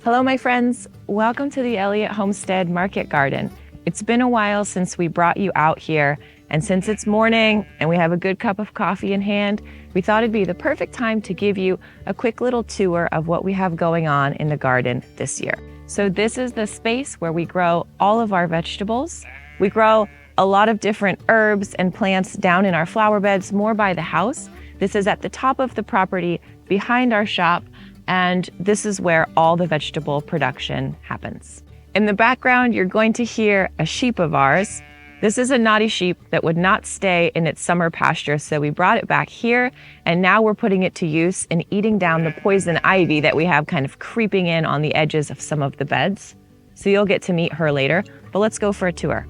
Hello, my friends. Welcome to the Elliott Homestead Market Garden. It's been a while since we brought you out here, and since it's morning and we have a good cup of coffee in hand, we thought it'd be the perfect time to give you a quick little tour of what we have going on in the garden this year. So this is the space where we grow all of our vegetables. We grow a lot of different herbs and plants down in our flower beds, more by the house. This is at the top of the property behind our shop, and this is where all the vegetable production happens. In the background, you're going to hear a sheep of ours. This is a naughty sheep that would not stay in its summer pasture, so we brought it back here, and now we're putting it to use in eating down the poison ivy that we have kind of creeping in on the edges of some of the beds. So you'll get to meet her later, but let's go for a tour.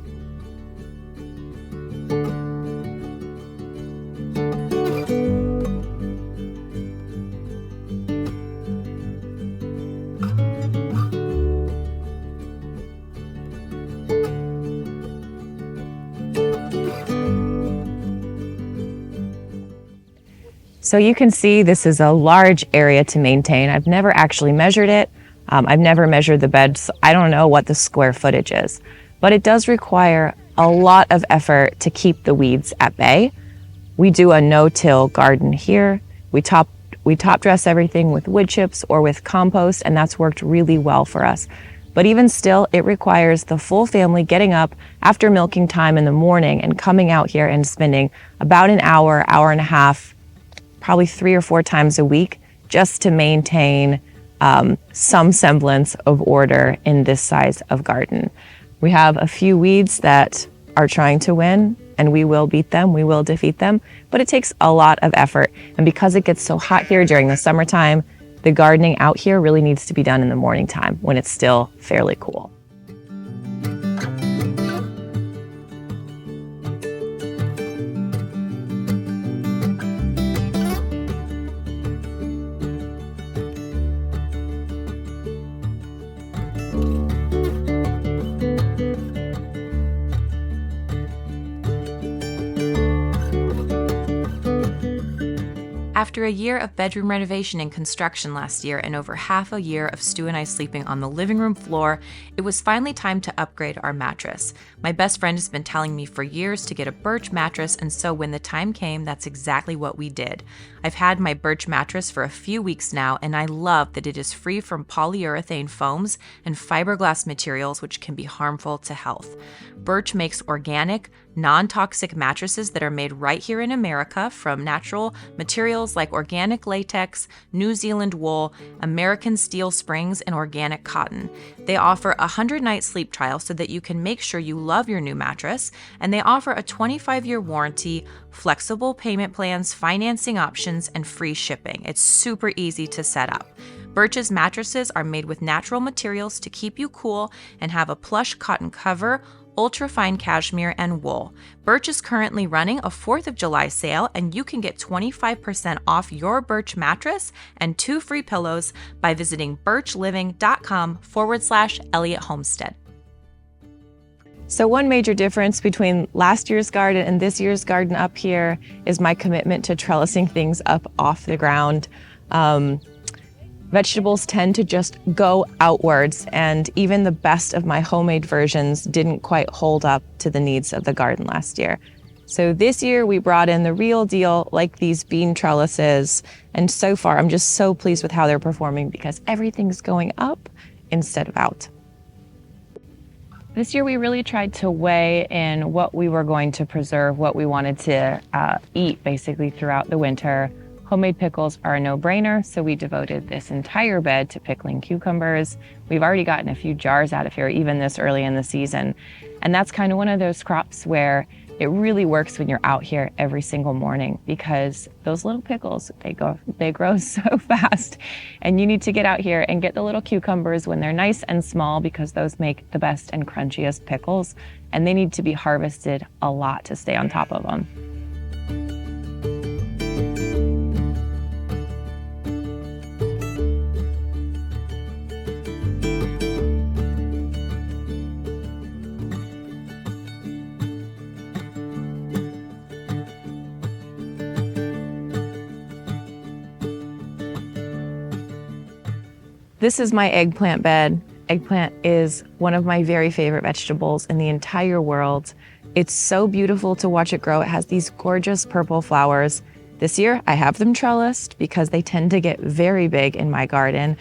So you can see this is a large area to maintain. I've never actually measured it. I've never measured the beds. So I don't know what the square footage is, but it does require a lot of effort to keep the weeds at bay. We do a no-till garden here. We top dress everything with wood chips or with compost, and that's worked really well for us. But even still, it requires the full family getting up after milking time in the morning and coming out here and spending about an hour, hour and a half, probably 3 or 4 times a week, just to maintain some semblance of order in this size of garden. We have a few weeds that are trying to win, and we will beat them, we will defeat them, but it takes a lot of effort. And because it gets so hot here during the summertime, the gardening out here really needs to be done in the morning time when it's still fairly cool. After a year of bedroom renovation and construction last year and over half a year of Stu and I sleeping on the living room floor, it was finally time to upgrade our mattress. My best friend has been telling me for years to get a Birch mattress, and so when the time came, that's exactly what we did. I've had my Birch mattress for a few weeks now, and I love that it is free from polyurethane foams and fiberglass materials which can be harmful to health. Birch makes organic, non-toxic mattresses that are made right here in America from natural materials like organic latex, New Zealand wool, American steel springs, and organic cotton. They offer a 100-night sleep trial so that you can make sure you love your new mattress, and they offer a 25-year warranty, flexible payment plans, financing options, and free shipping. It's super easy to set up. Birch's mattresses are made with natural materials to keep you cool and have a plush cotton cover, ultra-fine cashmere, and wool. Birch is currently running a 4th of July sale, and you can get 25% off your Birch mattress and 2 free pillows by visiting birchliving.com/Elliott Homestead. So one major difference between last year's garden and this year's garden up here is my commitment to trellising things up off the ground. Vegetables tend to just go outwards, and even the best of my homemade versions didn't quite hold up to the needs of the garden last year. So this year we brought in the real deal, like these bean trellises, and so far I'm just so pleased with how they're performing because everything's going up instead of out. This year we really tried to weigh in what we were going to preserve, what we wanted to eat basically throughout the winter. Homemade pickles are a no-brainer, so we devoted this entire bed to pickling cucumbers. We've already gotten a few jars out of here, even this early in the season. And that's kind of one of those crops where it really works when you're out here every single morning because those little pickles, they grow so fast. And you need to get out here and get the little cucumbers when they're nice and small because those make the best and crunchiest pickles. And they need to be harvested a lot to stay on top of them. This is my eggplant bed. Eggplant is one of my very favorite vegetables in the entire world. It's so beautiful to watch it grow. It has these gorgeous purple flowers. This year, I have them trellised because they tend to get very big in my garden.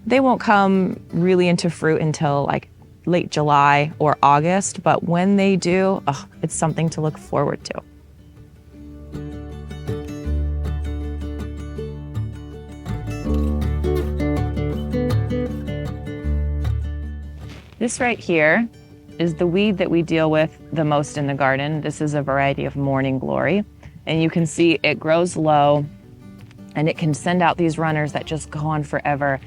They won't come really into fruit until like late July or August, but when they do, it's something to look forward to. This right here is the weed that we deal with the most in the garden. This is a variety of morning glory. And you can see it grows low and it can send out these runners that just go on forever.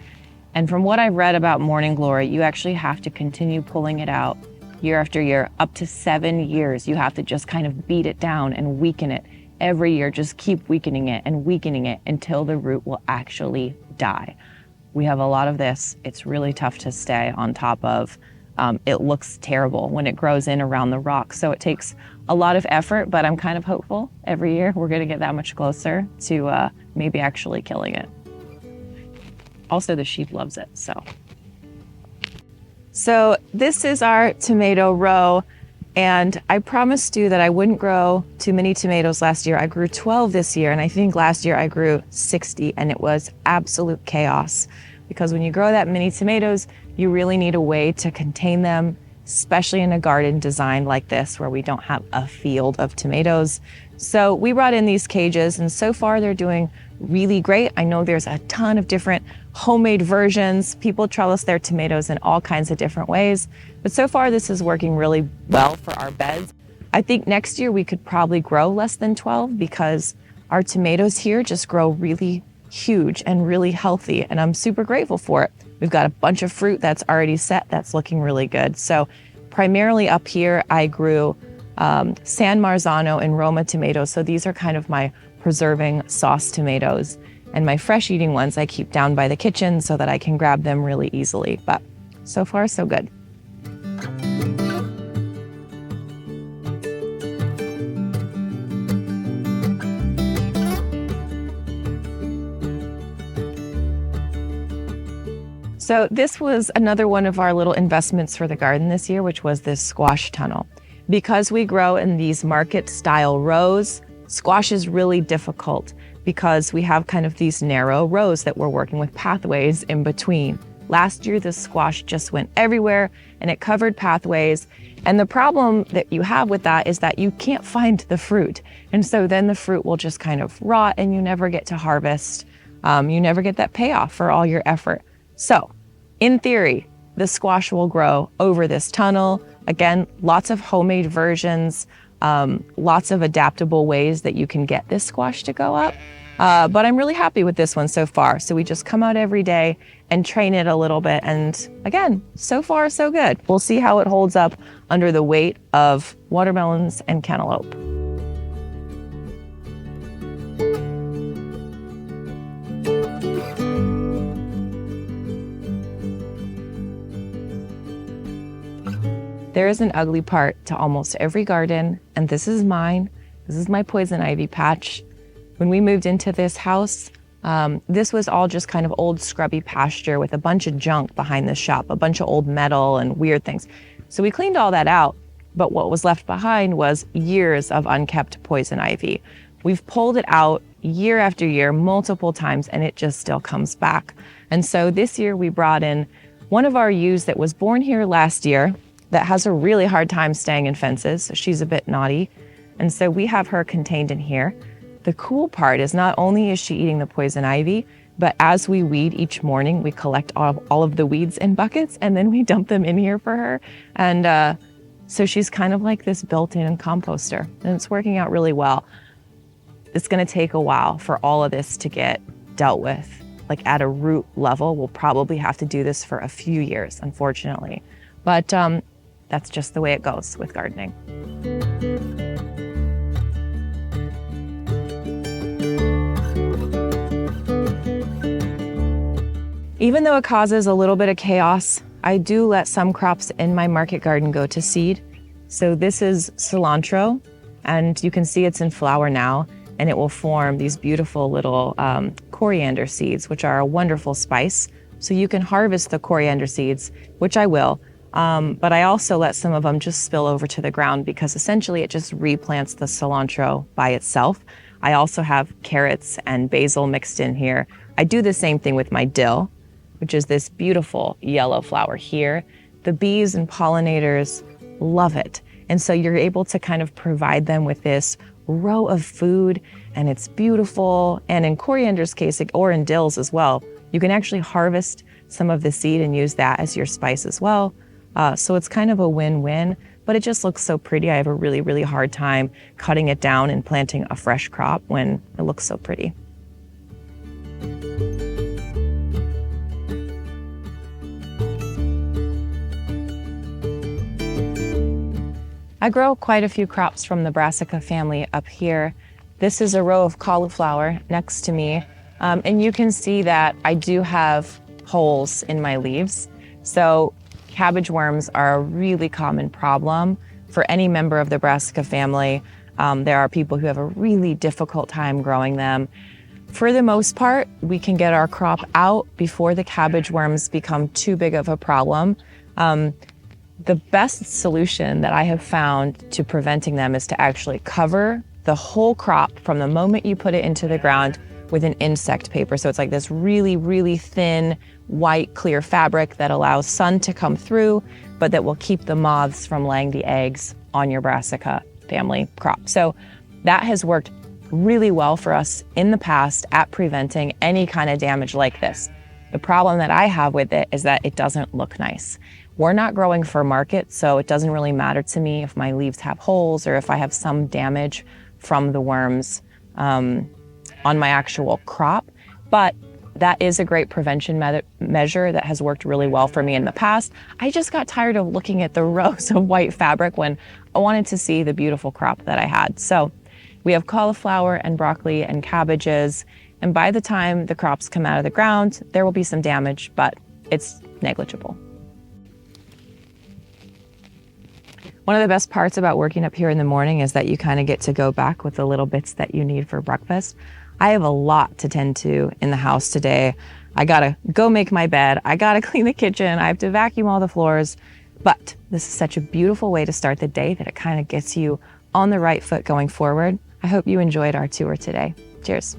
And from what I've read about morning glory, you actually have to continue pulling it out year after year, up to 7 years. You have to just kind of beat it down and weaken it every year. Just keep weakening it until the root will actually die. We have a lot of this. It's really tough to stay on top of. It looks terrible when it grows in around the rock. So it takes a lot of effort, but I'm kind of hopeful every year we're going to get that much closer to maybe actually killing it. Also, the sheep loves it, So this is our tomato row, and I promised you that I wouldn't grow too many tomatoes last year. I grew 12 this year, and I think last year I grew 60, and it was absolute chaos. Because when you grow that many tomatoes, you really need a way to contain them, especially in a garden designed like this, where we don't have a field of tomatoes. So we brought in these cages, and so far they're doing really great. I know there's a ton of different homemade versions. People trellis their tomatoes in all kinds of different ways, but so far this is working really well for our beds. I think next year we could probably grow less than 12 because our tomatoes here just grow really huge and really healthy, and I'm super grateful for it. We've got a bunch of fruit that's already set that's looking really good. So primarily up here I grew San Marzano and Roma tomatoes. So these are kind of my preserving sauce tomatoes, and my fresh eating ones I keep down by the kitchen so that I can grab them really easily. But so far so good. So this was another one of our little investments for the garden this year, which was this squash tunnel. Because we grow in these market style rows, squash is really difficult because we have kind of these narrow rows that we're working with pathways in between. Last year, the squash just went everywhere and it covered pathways. And the problem that you have with that is that you can't find the fruit. And so then the fruit will just kind of rot and you never get to harvest. You never get that payoff for all your effort. So in theory, the squash will grow over this tunnel. Again, lots of homemade versions, lots of adaptable ways that you can get this squash to go up. But I'm really happy with this one so far. So we just come out every day and train it a little bit. And again, so far, so good. We'll see how it holds up under the weight of watermelons and cantaloupe. There is an ugly part to almost every garden, and this is mine. This is my poison ivy patch. When we moved into this house, this was all just kind of old scrubby pasture with a bunch of junk behind the shop, a bunch of old metal and weird things. So we cleaned all that out, but what was left behind was years of unkept poison ivy. We've pulled it out year after year, multiple times, and it just still comes back. And so this year we brought in one of our ewes that was born here last year that has a really hard time staying in fences. So she's a bit naughty. And so we have her contained in here. The cool part is not only is she eating the poison ivy, but as we weed each morning, we collect all of the weeds in buckets and then we dump them in here for her. And so she's kind of like this built-in composter, and it's working out really well. It's gonna take a while for all of this to get dealt with. Like at a root level, we'll probably have to do this for a few years, unfortunately. But that's just the way it goes with gardening. Even though it causes a little bit of chaos, I do let some crops in my market garden go to seed. So this is cilantro, and you can see it's in flower now, and it will form these beautiful little coriander seeds, which are a wonderful spice. So you can harvest the coriander seeds, which I will, but I also let some of them just spill over to the ground because essentially it just replants the cilantro by itself. I also have carrots and basil mixed in here. I do the same thing with my dill, which is this beautiful yellow flower here. The bees and pollinators love it. And so you're able to kind of provide them with this row of food, and it's beautiful. And in coriander's case, or in dill's as well, you can actually harvest some of the seed and use that as your spice as well. So it's kind of a win-win, but it just looks so pretty. I have a really, really hard time cutting it down and planting a fresh crop when it looks so pretty. I grow quite a few crops from the brassica family up here. This is a row of cauliflower next to me, and you can see that I do have holes in my leaves. So cabbage worms are a really common problem for any member of the brassica family. There are people who have a really difficult time growing them. For the most part, we can get our crop out before the cabbage worms become too big of a problem. The best solution that I have found to preventing them is to actually cover the whole crop from the moment you put it into the ground with an insect paper. So it's like this really, really thin, white, clear fabric that allows sun to come through, but that will keep the moths from laying the eggs on your brassica family crop. So that has worked really well for us in the past at preventing any kind of damage like this. The problem that I have with it is that it doesn't look nice. We're not growing for market, so it doesn't really matter to me if my leaves have holes or if I have some damage from the worms on my actual crop. But that is a great prevention measure that has worked really well for me in the past. I just got tired of looking at the rows of white fabric when I wanted to see the beautiful crop that I had. So we have cauliflower and broccoli and cabbages, and by the time the crops come out of the ground, there will be some damage, but it's negligible. One of the best parts about working up here in the morning is that you kind of get to go back with the little bits that you need for breakfast. I have a lot to tend to in the house today. I gotta go make my bed. I gotta clean the kitchen. I have to vacuum all the floors. But this is such a beautiful way to start the day that it kind of gets you on the right foot going forward. I hope you enjoyed our tour today. Cheers.